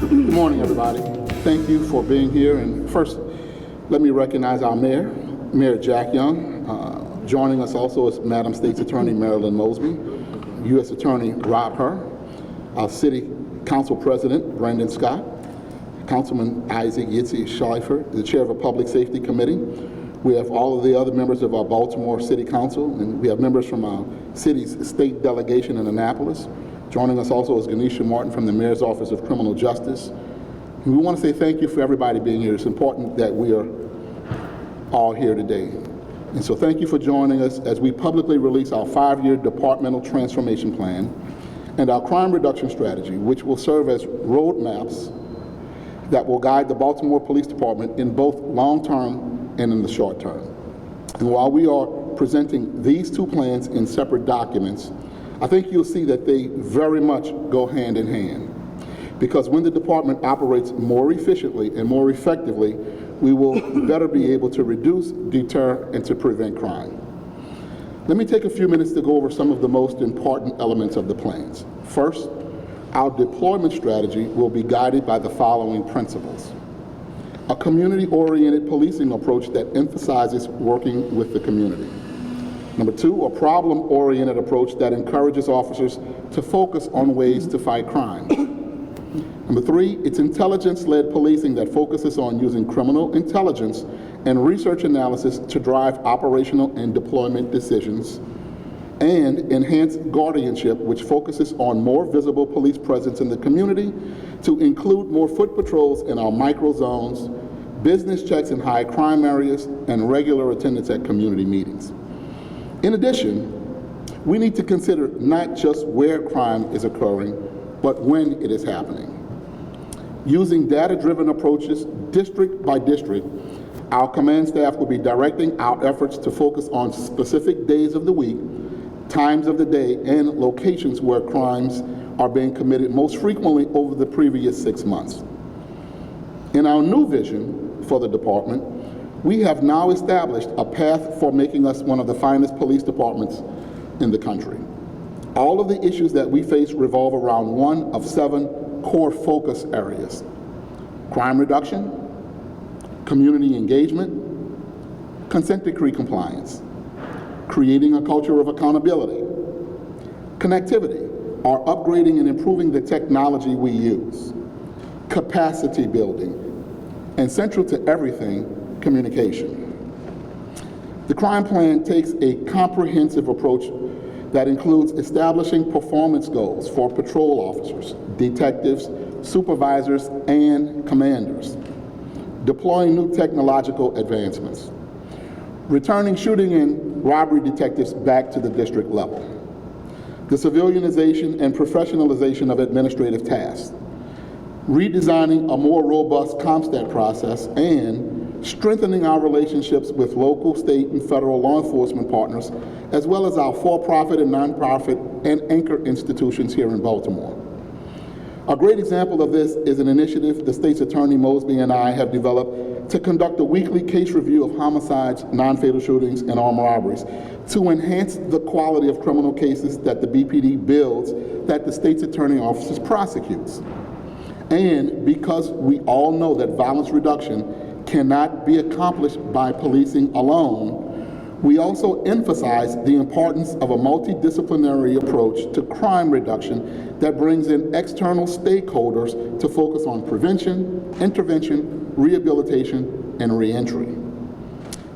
Good morning, everybody. Thank you for being here. And first, let me recognize our mayor, Mayor Jack Young. Joining us also is Madam State's Attorney Marilyn Mosby, U.S. Attorney Rob Herr, our City Council President Brendan Scott, Councilman Isaac Yitzi Schleifer, the Chair of the Public Safety Committee. We have all of the other members of our Baltimore City Council, and we have members from our city's state delegation in Annapolis. Joining us also is Ganesha Martin from the Mayor's Office of Criminal Justice. And we want to say thank you for everybody being here. It's important that we are all here today. And so thank you for joining us as we publicly release our 5-year departmental transformation plan and our crime reduction strategy, which will serve as roadmaps that will guide the Baltimore Police Department in both long-term and in the short term. And while we are presenting these two plans in separate documents, I think you'll see that they very much go hand in hand. Because when the department operates more efficiently and more effectively, we will better be able to reduce, deter, and to prevent crime. Let me take a few minutes to go over some of the most important elements of the plans. First, our deployment strategy will be guided by the following principles. A community-oriented policing approach that emphasizes working with the community. Number 2, a problem-oriented approach that encourages officers to focus on ways to fight crime. Number 3, it's intelligence-led policing that focuses on using criminal intelligence and research analysis to drive operational and deployment decisions. And enhanced guardianship, which focuses on more visible police presence in the community to include more foot patrols in our micro zones, business checks in high crime areas, and regular attendance at community meetings. In addition, we need to consider not just where crime is occurring, but when it is happening. Using data-driven approaches, district by district, our command staff will be directing our efforts to focus on specific days of the week, times of the day, and locations where crimes are being committed most frequently over the previous 6 months. In our new vision for the department, we have now established a path for making us one of the finest police departments in the country. All of the issues that we face revolve around one of 7 core focus areas: crime reduction, community engagement, consent decree compliance, creating a culture of accountability, connectivity, or upgrading and improving the technology we use, capacity building, and central to everything, communication. The crime plan takes a comprehensive approach that includes establishing performance goals for patrol officers, detectives, supervisors, and commanders, deploying new technological advancements, returning shooting and robbery detectives back to the district level, the civilianization and professionalization of administrative tasks, redesigning a more robust CompStat process, and strengthening our relationships with local, state, and federal law enforcement partners, as well as our for-profit and nonprofit and anchor institutions here in Baltimore. A great example of this is an initiative the State's Attorney Mosby and I have developed to conduct a weekly case review of homicides, non-fatal shootings, and armed robberies to enhance the quality of criminal cases that the BPD builds that the State's Attorney Office prosecutes. And because we all know that violence reduction cannot be accomplished by policing alone, we also emphasize the importance of a multidisciplinary approach to crime reduction that brings in external stakeholders to focus on prevention, intervention, rehabilitation, and reentry.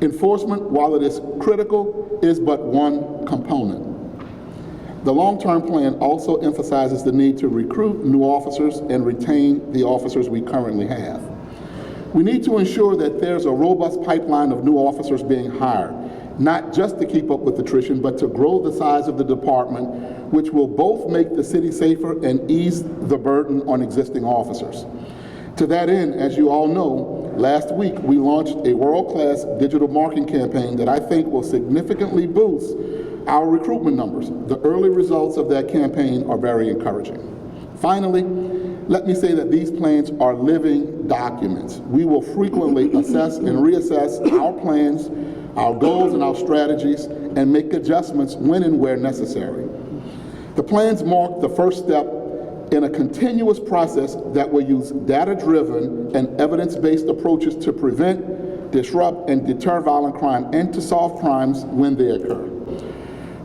Enforcement, while it is critical, is but one component. The long-term plan also emphasizes the need to recruit new officers and retain the officers we currently have. We need to ensure that there's a robust pipeline of new officers being hired, not just to keep up with attrition, but to grow the size of the department, which will both make the city safer and ease the burden on existing officers. To that end, as you all know, last week we launched a world-class digital marketing campaign that I think will significantly boost our recruitment numbers. The early results of that campaign are very encouraging. Finally, let me say that these plans are living documents. We will frequently assess and reassess our plans, our goals, and our strategies, and make adjustments when and where necessary. The plans mark the first step in a continuous process that will use data-driven and evidence-based approaches to prevent, disrupt, and deter violent crime and to solve crimes when they occur.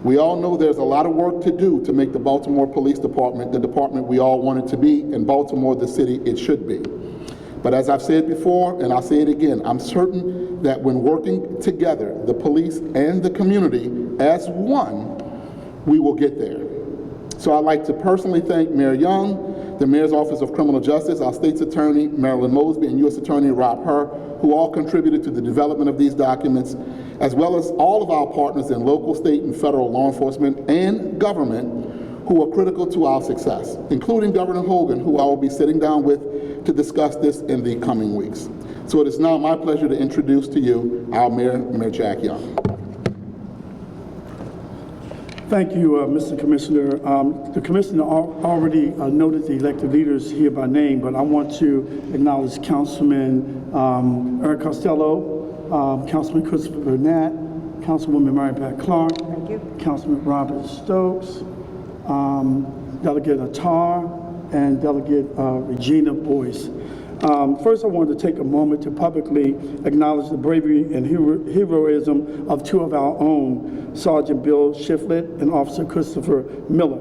We all know there's a lot of work to do to make the Baltimore Police Department the department we all want it to be, and Baltimore the city it should be. But as I've said before, and I'll say it again, I'm certain that when working together, the police and the community as one, we will get there. So I'd like to personally thank Mayor Young, the Mayor's Office of Criminal Justice, our State's Attorney, Marilyn Mosby, and U.S. Attorney Rob Herr, who all contributed to the development of these documents, as well as all of our partners in local, state, and federal law enforcement and government who are critical to our success, including Governor Hogan, who I will be sitting down with to discuss this in the coming weeks. So it is now my pleasure to introduce to you our Mayor, Mayor Jack Young. Thank you, Mr. Commissioner. The Commissioner already noted the elected leaders here by name, but I want to acknowledge Councilman Eric Costello, Councilman Christopher Burnett, Councilwoman Mary Pat Clark, thank you, Councilman Robert Stokes, Delegate Attar, and Delegate Regina Boyce. First, I wanted to take a moment to publicly acknowledge the bravery and heroism of two of our own, Sergeant Bill Shiflett and Officer Christopher Miller.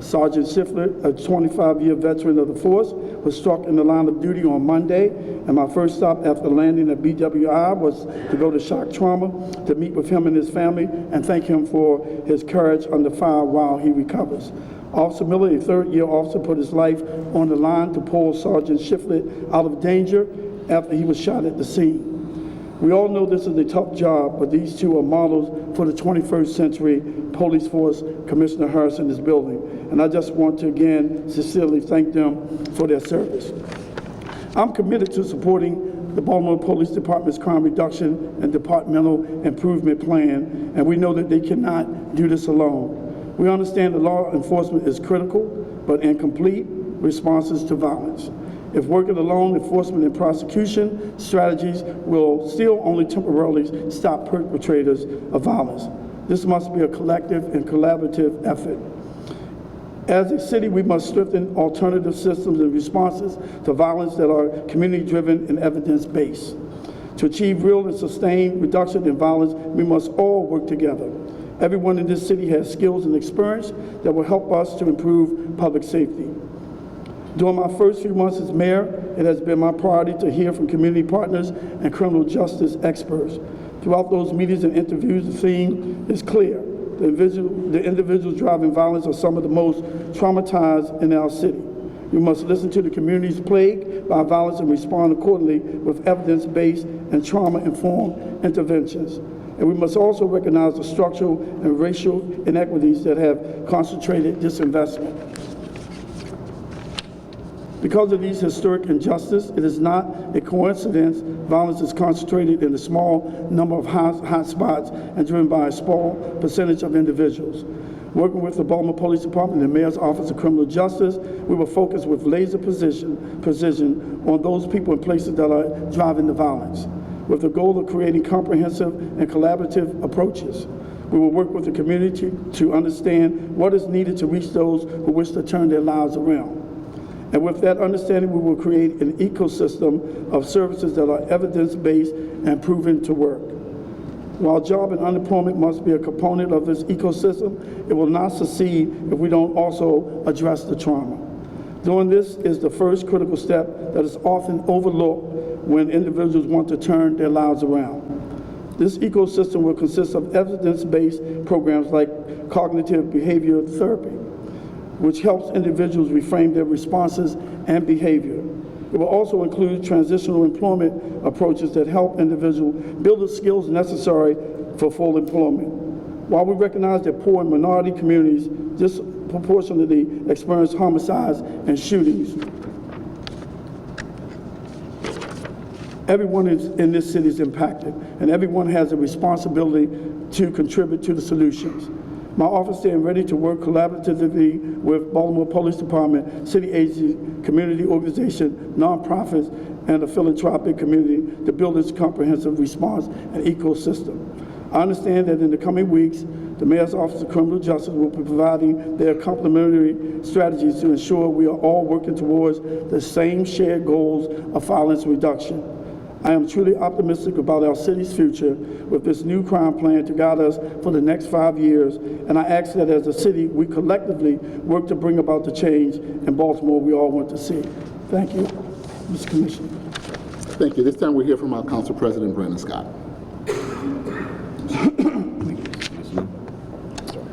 Sergeant Shiflett, a 25-year veteran of the force, was struck in the line of duty on Monday, and my first stop after landing at BWI was to go to shock trauma to meet with him and his family and thank him for his courage under fire while he recovers. Officer Miller, a third-year officer, put his life on the line to pull Sergeant Shiflett out of danger after he was shot at the scene. We all know this is a tough job, but these two are models for the 21st century police force. Commissioner Harrison is building, and I just want to again sincerely thank them for their service. I'm committed to supporting the Baltimore Police Department's crime reduction and departmental improvement plan, and we know that they cannot do this alone. We understand that law enforcement is critical, but incomplete responses to violence. If working alone, enforcement and prosecution strategies will still only temporarily stop perpetrators of violence. This must be a collective and collaborative effort. As a city, we must strengthen alternative systems and responses to violence that are community-driven and evidence-based. To achieve real and sustained reduction in violence, we must all work together. Everyone in this city has skills and experience that will help us to improve public safety. During my first few months as mayor, it has been my priority to hear from community partners and criminal justice experts. Throughout those meetings and interviews, the theme is clear. The individuals driving violence are some of the most traumatized in our city. We must listen to the communities plagued by violence and respond accordingly with evidence-based and trauma-informed interventions. And we must also recognize the structural and racial inequities that have concentrated this investment. Because of these historic injustices, it is not a coincidence violence is concentrated in a small number of hot spots and driven by a small percentage of individuals. Working with the Baltimore Police Department and the Mayor's Office of Criminal Justice, we will focus with laser precision on those people and places that are driving the violence, with the goal of creating comprehensive and collaborative approaches. We will work with the community to understand what is needed to reach those who wish to turn their lives around. And with that understanding, we will create an ecosystem of services that are evidence-based and proven to work. While job and unemployment must be a component of this ecosystem, it will not succeed if we don't also address the trauma. Doing this is the first critical step that is often overlooked when individuals want to turn their lives around. This ecosystem will consist of evidence-based programs like cognitive behavioral therapy, which helps individuals reframe their responses and behavior. It will also include transitional employment approaches that help individuals build the skills necessary for full employment. While we recognize that poor and minority communities disproportionately experience homicides and shootings, everyone in this city is impacted, and everyone has a responsibility to contribute to the solutions. My office stands ready to work collaboratively with Baltimore Police Department, city agencies, community organizations, nonprofits, and the philanthropic community to build this comprehensive response and ecosystem. I understand that in the coming weeks, the Mayor's Office of Criminal Justice will be providing their complementary strategies to ensure we are all working towards the same shared goals of violence reduction. I am truly optimistic about our city's future with this new crime plan to guide us for the next 5 years, and I ask that as a city, we collectively work to bring about the change in Baltimore we all want to see. Thank you, Mr. Commissioner. Thank you. This time we'll hear from our Council President, Brandon Scott.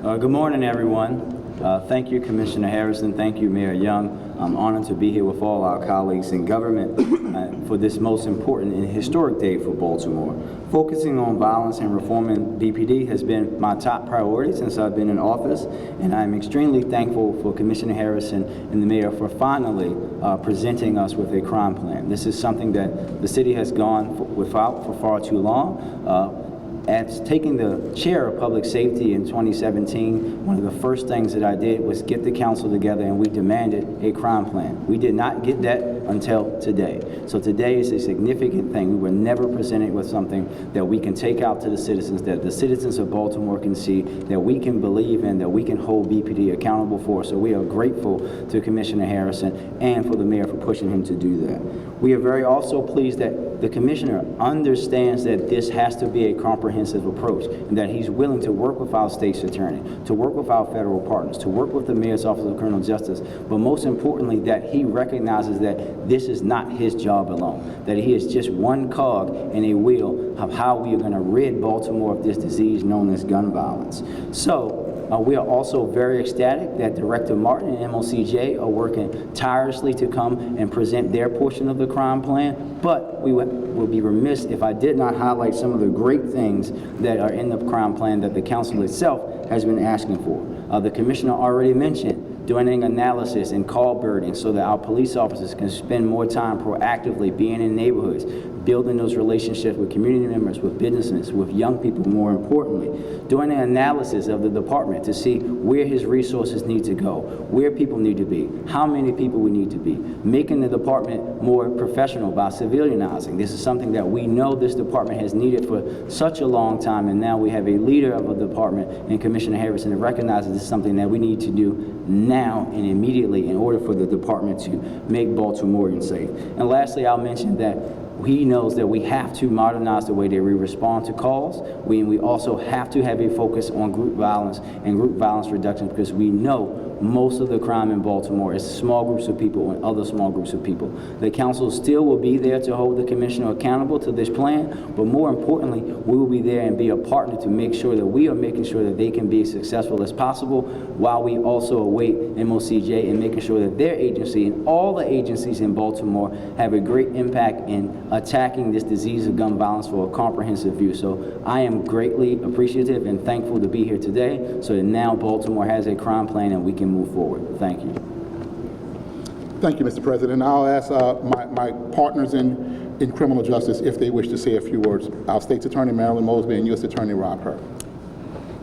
Good morning, everyone. Thank you, Commissioner Harrison. Thank you, Mayor Young. I'm honored to be here with all our colleagues in government for this most important and historic day for Baltimore. Focusing on violence and reforming BPD has been my top priority since I've been in office, and I'm extremely thankful for Commissioner Harrison and the Mayor for finally presenting us with a crime plan. This is something that the city has gone without for far too long. As taking the chair of public safety in 2017, one of the first things that I did was get the council together and we demanded a crime plan. We did not get that until today. So today is a significant thing. We were never presented with something that we can take out to the citizens, that the citizens of Baltimore can see, that we can believe in, that we can hold BPD accountable for. So we are grateful to Commissioner Harrison and for the mayor for pushing him to do that. We are very also pleased that the commissioner understands that this has to be a comprehensive approach and that he's willing to work with our state's attorney, to work with our federal partners, to work with the Mayor's Office of Criminal Justice, but most importantly that he recognizes that this is not his job alone, that he is just one cog in a wheel of how we are going to rid Baltimore of this disease known as gun violence. So we are also very ecstatic that Director Martin and MOCJ are working tirelessly to come and present their portion of the crime plan, but we would be remiss if I did not highlight some of the great things that are in the crime plan that the council itself has been asking for. The commissioner already mentioned doing an analysis and call burden so that our police officers can spend more time proactively being in neighborhoods, building those relationships with community members, with businesses, with young people, more importantly. Doing an analysis of the department to see where his resources need to go, where people need to be, how many people we need to be. Making the department more professional by civilianizing. This is something that we know this department has needed for such a long time, and now we have a leader of a department in Commissioner Harrison that recognizes this is something that we need to do now and immediately in order for the department to make Baltimoreans safe. And lastly, I'll mention that he knows that we have to modernize the way that we respond to calls. We also have to have a focus on group violence and group violence reduction because we know most of the crime in Baltimore is small groups of people and other small groups of people. The council still will be there to hold the commissioner accountable to this plan, but more importantly, we will be there and be a partner to make sure that we are making sure that they can be as successful as possible while we also await MOCJ and making sure that their agency and all the agencies in Baltimore have a great impact in attacking this disease of gun violence for a comprehensive view. So I am greatly appreciative and thankful to be here today so that now Baltimore has a crime plan and we can move forward. Thank you. Thank you, Mr. President. I'll ask my partners in criminal justice if they wish to say a few words. Our State's Attorney Marilyn Mosby and U.S. Attorney Rob Hur.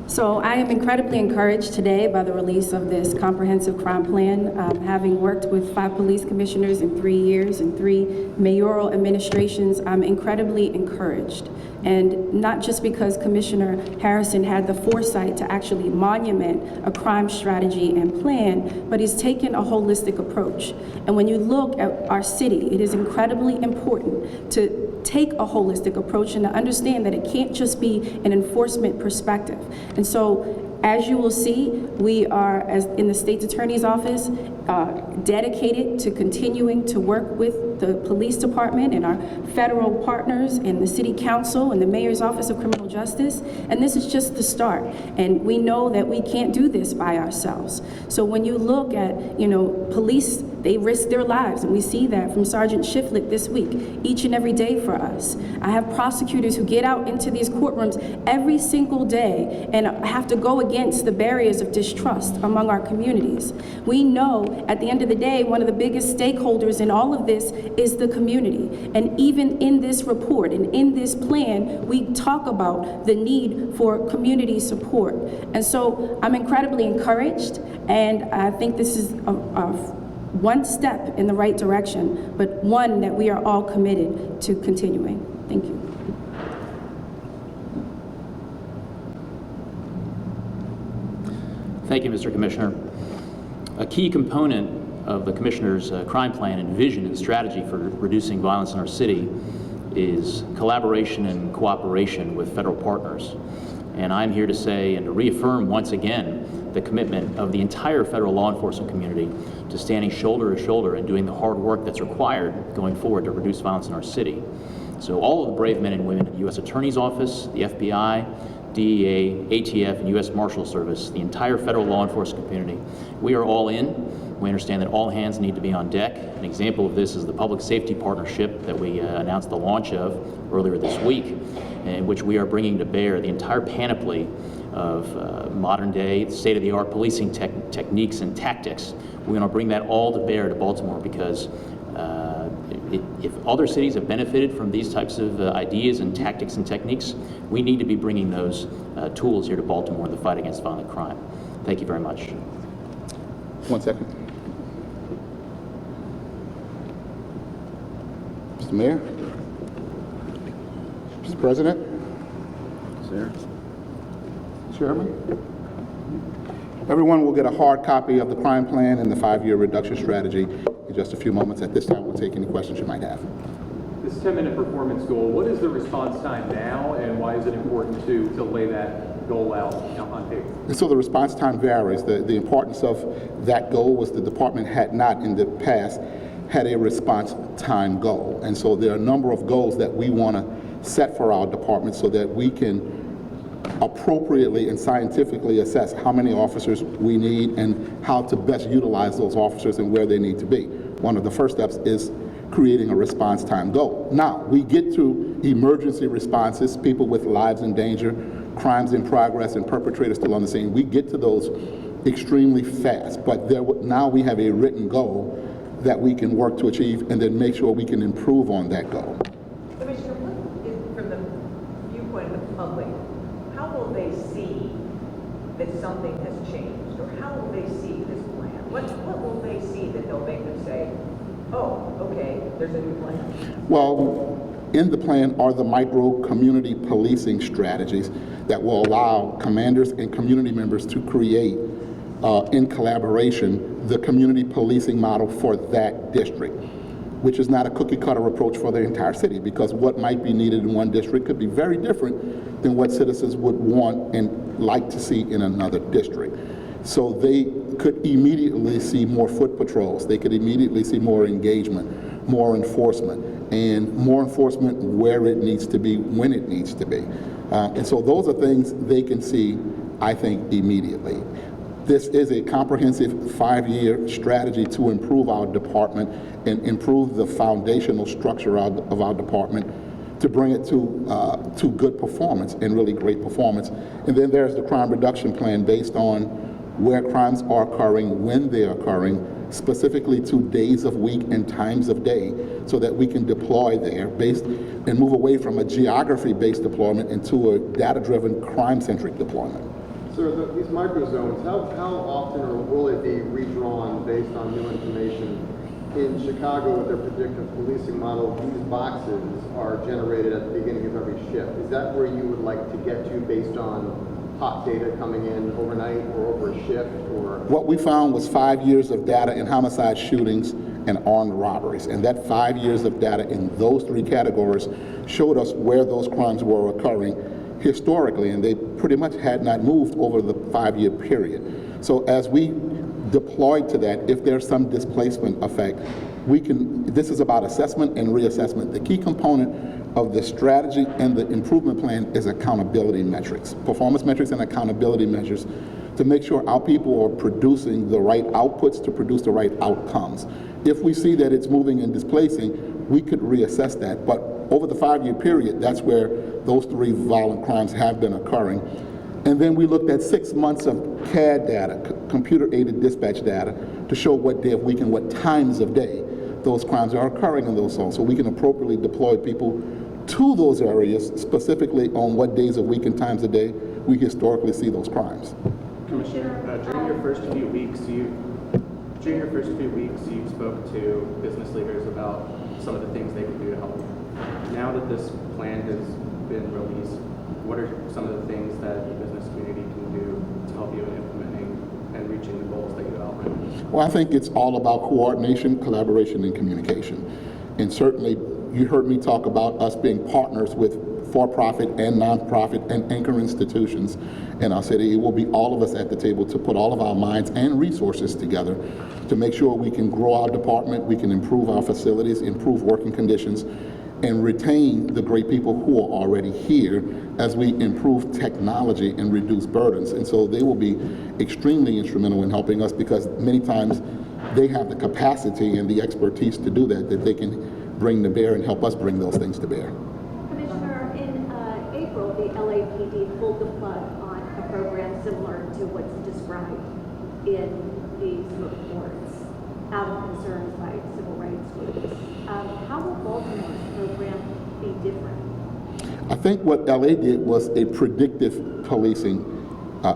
So I am incredibly encouraged today by the release of this comprehensive crime plan. Having worked with 5 police commissioners in 3 years and 3 mayoral administrations, I'm incredibly encouraged. And not just because Commissioner Harrison had the foresight to actually monument a crime strategy and plan, but he's taken a holistic approach. And when you look at our city, it is incredibly important to take a holistic approach and to understand that it can't just be an enforcement perspective. And so, as you will see, we are, as in the State's Attorney's Office, dedicated to continuing to work with the police department and our federal partners and the City Council and the Mayor's Office of Criminal Justice. And this is just the start. And we know that we can't do this by ourselves. So when you look at, police, they risk their lives, and we see that from Sergeant Shiflett this week, each and every day for us. I have prosecutors who get out into these courtrooms every single day and have to go against the barriers of distrust among our communities. We know at the end of the day, one of the biggest stakeholders in all of this is the community. And even in this report and in this plan, we talk about the need for community support. And so I'm incredibly encouraged, and I think this is one step in the right direction, but one that we are all committed to continuing. Thank you. Thank you, Mr. Commissioner. A key component of the Commissioner's crime plan and vision and strategy for reducing violence in our city is collaboration and cooperation with federal partners. And I'm here to say and to reaffirm once again the commitment of the entire federal law enforcement community to standing shoulder to shoulder and doing the hard work that's required going forward to reduce violence in our city. So all of the brave men and women in the U.S. Attorney's Office, the FBI, DEA, ATF, and U.S. Marshal Service, the entire federal law enforcement community, we are all in. We understand that all hands need to be on deck. An example of this is the public safety partnership that we announced the launch of earlier this week, in which we are bringing to bear the entire panoply of modern day, state-of-the-art policing techniques and tactics. We're going to bring that all to bear to Baltimore because if other cities have benefited from these types of ideas and tactics and techniques, we need to be bringing those tools here to Baltimore in the fight against violent crime. Thank you very much. 1 second. Mr. Mayor? Mr. President? Sir. Chairman? Everyone will get a hard copy of the crime plan and the 5-year reduction strategy in just a few moments. At this time, we'll take any questions you might have. This 10-minute performance goal, what is the response time now, and why is it important to lay that goal out on paper? And so the response time varies. The importance of that goal was the department had not in the past had a response time goal. And so there are a number of goals that we want to set for our department so that we can appropriately and scientifically assess how many officers we need and how to best utilize those officers and where they need to be. One of the first steps is creating a response time goal. Now, we get to emergency responses, people with lives in danger, crimes in progress, and perpetrators still on the scene. We get to those extremely fast, but now we have a written goal that we can work to achieve and then make sure we can improve on that goal. Commissioner, what is, from the viewpoint of the public, how will they see that something has changed, or how will they see this plan? What will they see that they'll make them say, oh, okay, there's a new plan? Well, in the plan are the micro community policing strategies that will allow commanders and community members to create, in collaboration, the community policing model for that district, which is not a cookie cutter approach for the entire city, because what might be needed in one district could be very different than what citizens would want and like to see in another district. So they could immediately see more foot patrols, they could immediately see more engagement, more enforcement, and more enforcement where it needs to be, when it needs to be. And so those are things they can see, I think, immediately. This is a comprehensive 5-year strategy to improve our department and improve the foundational structure of our department to bring it to good performance and really great performance. And then there's the crime reduction plan based on where crimes are occurring, when they are occurring, specifically to days of week and times of day, so that we can deploy there based and move away from a geography-based deployment into a data-driven, crime-centric deployment. Sir, these microzones, how often or will it be redrawn based on new information? In Chicago, with their predictive policing model, these boxes are generated at the beginning of every shift. Is that where you would like to get to based on hot data coming in overnight or over a shift? Or what we found was 5 years of data in homicide shootings and armed robberies, and that 5 years of data in those 3 categories showed us where those crimes were occurring historically, and they pretty much had not moved over the 5-year period. So as we deployed to that, if there's some displacement effect, this is about assessment and reassessment. The key component of the strategy and the improvement plan is accountability metrics, performance metrics and accountability measures to make sure our people are producing the right outputs to produce the right outcomes. If we see that it's moving and displacing, we could reassess that. But over the 5-year period, that's where those 3 violent crimes have been occurring. And then we looked at 6 months of CAD data, computer-aided dispatch data, to show what day of week and what times of day those crimes are occurring in those zones, so we can appropriately deploy people to those areas, specifically on what days of week and times of day we historically see those crimes. Commissioner, during your first few weeks, you spoke to business leaders about some of the things they could do to help you. Now that this plan has been released, what are some of the things that the business community can do to help you in implementing in reaching the goals that you outlined? Well, I think it's all about coordination, collaboration, and communication. And certainly, you heard me talk about us being partners with for-profit and nonprofit and anchor institutions in our city. It will be all of us at the table to put all of our minds and resources together to make sure we can grow our department, we can improve our facilities, improve working conditions, and retain the great people who are already here as we improve technology and reduce burdens. And so they will be extremely instrumental in helping us, because many times they have the capacity and the expertise to do that they can bring to bear and help us bring those things to bear. Commissioner, in April, the LAPD pulled the plug on a program similar to what's described in the smoke warrants out of concerns by civil rights groups. How will Baltimore's program be different? I think what LA did was a predictive policing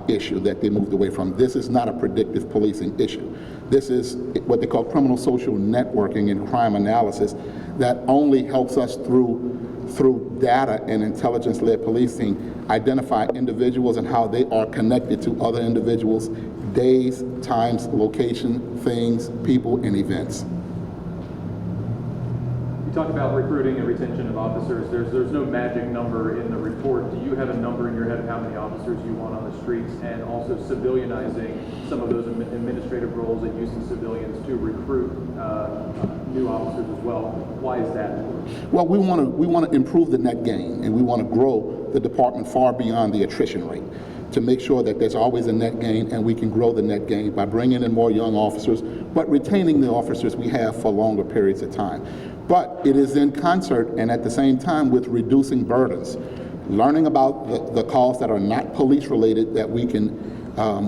issue that they moved away from. This is not a predictive policing issue. This is what they call criminal social networking and crime analysis that only helps us through data and intelligence-led policing identify individuals and how they are connected to other individuals, days, times, location, things, people, and events. You talked about recruiting and retention of officers. There's no magic number in the report. Do you have a number in your head of how many officers you want on the streets, and also civilianizing some of those administrative roles that use the civilians to recruit new officers as well? Why is that? Well, we want to improve the net gain, and we want to grow the department far beyond the attrition rate to make sure that there's always a net gain, and we can grow the net gain by bringing in more young officers, but retaining the officers we have for longer periods of time. But it is in concert and at the same time with reducing burdens, learning about the calls that are not police related that we can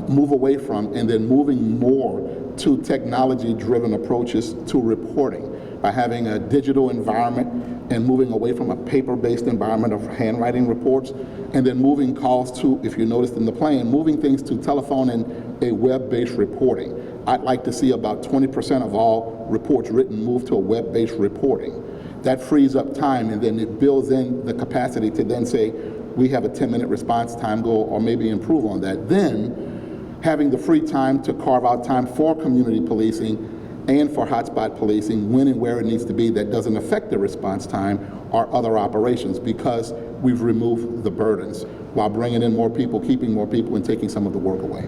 move away from, and then moving more to technology driven approaches to reporting by having a digital environment and moving away from a paper-based environment of handwriting reports, and then moving calls to, if you noticed in the plan, moving things to telephone and a web-based reporting. I'd like to see about 20% of all reports written move to a web-based reporting. That frees up time, and then it builds in the capacity to then say, we have a 10-minute response time goal, or maybe improve on that. Then, having the free time to carve out time for community policing and for hotspot policing when and where it needs to be that doesn't affect the response time or other operations, because we've removed the burdens while bringing in more people, keeping more people, and taking some of the work away.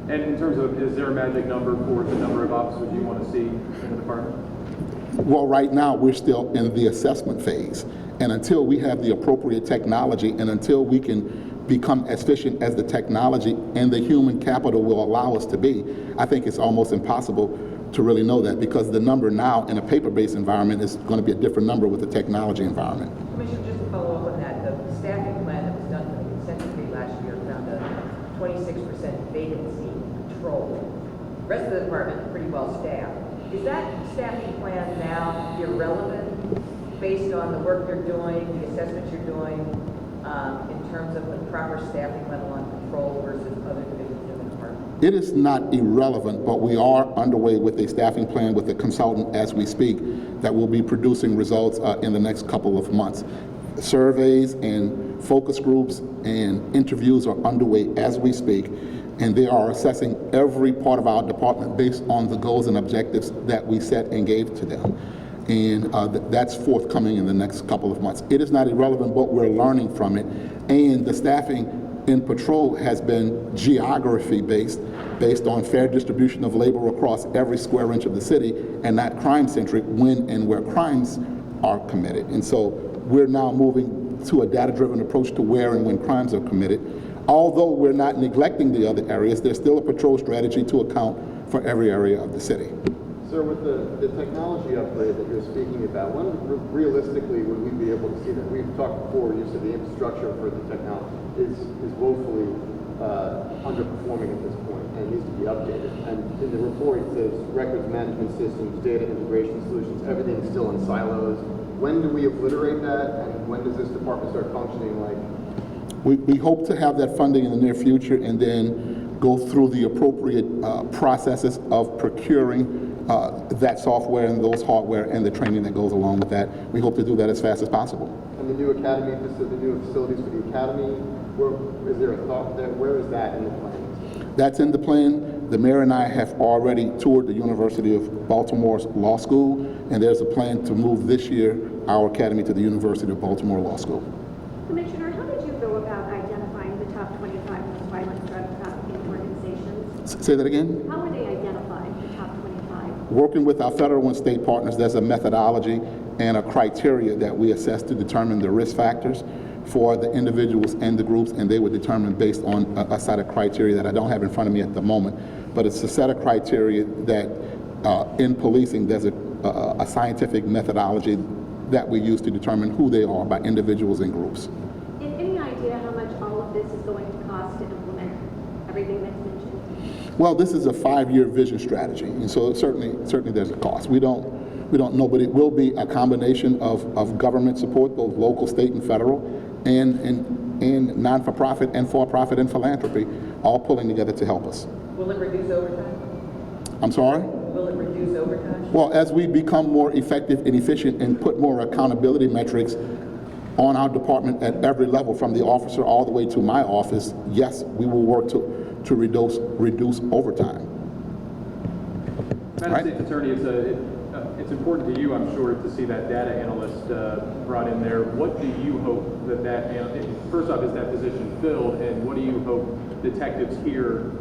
And in terms of, is there a magic number for the number of officers you want to see in the department? Well, right now, we're still in the assessment phase. And until we have the appropriate technology, and until we can become as efficient as the technology and the human capital will allow us to be, I think it's almost impossible to really know that, because the number now in a paper-based environment is going to be a different number with the technology environment. Commissioner, just to follow up on that, the staffing plan that was done for the consent decree last year found a 26% vacancy control. The rest of the department is pretty well staffed. Is that staffing plan now irrelevant based on the work you're doing, the assessments you're doing, in terms of the proper staffing level on control versus other divisions in the department? It is not irrelevant, but we are underway with a staffing plan with a consultant as we speak that will be producing results in the next couple of months. Surveys and focus groups and interviews are underway as we speak, and they are assessing every part of our department based on the goals and objectives that we set and gave to them. And that's forthcoming in the next couple of months. It is not irrelevant, but we're learning from it. And the staffing in patrol has been geography-based, based on fair distribution of labor across every square inch of the city, and not crime-centric when and where crimes are committed. And so we're now moving to a data-driven approach to where and when crimes are committed. Although we're not neglecting the other areas, there's still a patrol strategy to account for every area of the city. Sir, with the technology upgrade that you're speaking about, when realistically would we be able to see that? We've talked before, you said the infrastructure for the technology is woefully underperforming at this point and needs to be updated. And in the report it says records management systems, data integration solutions, everything is still in silos. When do we obliterate that, and when does this department start functioning like? We hope to have that funding in the near future, and then go through the appropriate processes of procuring that software and those hardware and the training that goes along with that. We hope to do that as fast as possible. And the new academy, the new facilities for the academy, is there a thought there? Where is that in the plans? That's in the plan. The mayor and I have already toured the University of Baltimore's law school, and there's a plan to move this year our academy to the University of Baltimore Law School. Commissioner, how did you go about identifying the top 25 most violent drug trafficking organizations? Say that again? How were they identified, the top 25? Working with our federal and state partners, there's a methodology and a criteria that we assess to determine the risk factors for the individuals and the groups, and they were determined based on a set of criteria that I don't have in front of me at the moment, but it's a set of criteria that in policing there's a scientific methodology that we use to determine who they are by individuals and groups. Any idea how much all of this is going to cost to implement everything that's mentioned? Well, this is a 5-year vision strategy, and so certainly there's a cost. We don't know, but it will be a combination of government support, both local, state, and federal, and non-for-profit and for-profit and philanthropy, all pulling together to help us. Will it reduce overtime? I'm sorry? Will it reduce overtime? Well, as we become more effective and efficient and put more accountability metrics on our department at every level, from the officer all the way to my office, yes, we will work to reduce overtime. Madam State's Attorney, it's important to you, I'm sure, to see that data analyst brought in there. What do you hope first off, is that position filled, and what do you hope detectives here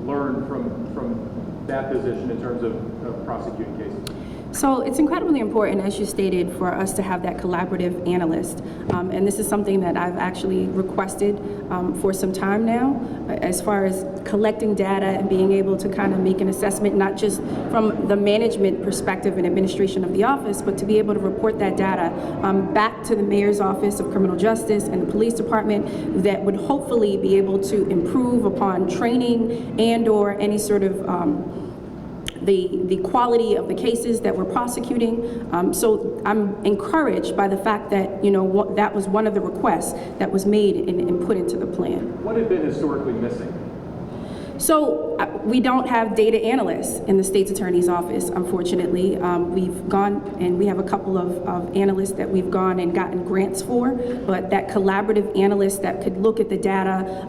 learn from that position in terms of prosecuting cases? So it's incredibly important, as you stated, for us to have that collaborative analyst. And this is something that I've actually requested for some time now, as far as collecting data and being able to kind of make an assessment, not just from the management perspective and administration of the office, but to be able to report that data back to the Mayor's Office of Criminal Justice and the Police Department, that would hopefully be able to improve upon training and/or any sort of the quality of the cases that we're prosecuting. So I'm encouraged by the fact that, that was one of the requests that was made and put into the plan. What had been historically missing? So we don't have data analysts in the state's attorney's office, unfortunately. We've gone, and we have a couple of analysts that we've gone and gotten grants for, but that collaborative analyst that could look at the data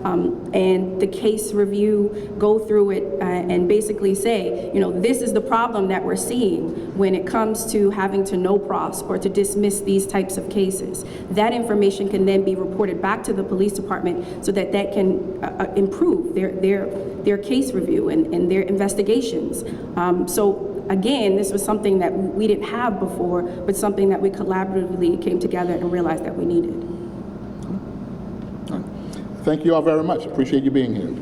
and the case review, go through it and basically say, this is the problem that we're seeing when it comes to having to no pros or to dismiss these types of cases. That information can then be reported back to the police department so that can improve their case review and their investigations. So again, this was something that we didn't have before, but something that we collaboratively came together and realized that we needed. Thank you all very much. Appreciate you being here.